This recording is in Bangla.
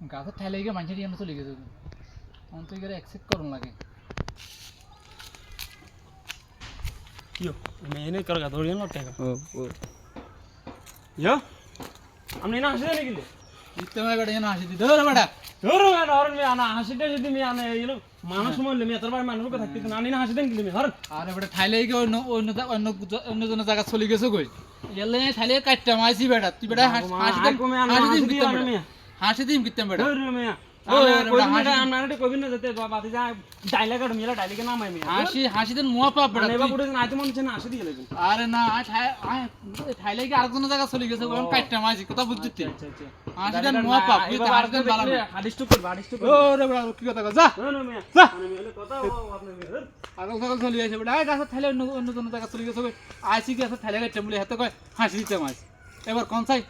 গাছের ঠাইলে গিয়ে মানুষের দিয়ে চলে গেছে অন্ত করে অ্যাকসেপ্ট করুন লাগে Yo, me viene cargador y no tengo. Yo, আমি না হাসি দেনি গেলে ইত্তেমা বেটা যেন হাসি দিতে ধরে বেটা ধরো না ধরন মে আনা হাসিটা যদি মে আনে এলো মানুষ মরলে মে তোর বাড়ি মানুষকে থাকতে না আমি না হাসি দেন গেলে মে ধর আরে বেটা ঠাইলে গিয়ে অন্য অন্য অন্য অন্য জনের জায়গা চলে গেছে কই এলে ঠাইলে কাটতে মাইছি বেটা তুই বেটা হাসি দিম কিত্তেম বেটা ধরো মে আমরা কবিন না যেতে বাতি যা ডাইলাগ আর মেলা ডাইলাগে না মাই মে হাসি দেন মুয়া পাপ বেটা নেবা পুরো না আইতে মন হচ্ছে না হাসি দিয়ে লাগবে আরে না ঠাইলে গিয়ে আরেকজনের জায়গা চলে গেছে ওরকম কাটতে মাইছি কথা বুঝছিস আচ্ছা আচ্ছা হাসি দেন মুয়া পাপ তুই হাসি দেন বালা হাদিস টুক ও রে বেটা কি কথা কও যা না মে আমি হলে কথা আপনি মে আগল আগল চলে যাইছে বেটা এই গাছের ঠাইলে অন্য অন্য জনের জায়গা চলে গেছে কই আইছি গাছের ঠাইলে কাটতে বলে হাতে কয় হাসি দিতে মাইছি এবার কোন চাই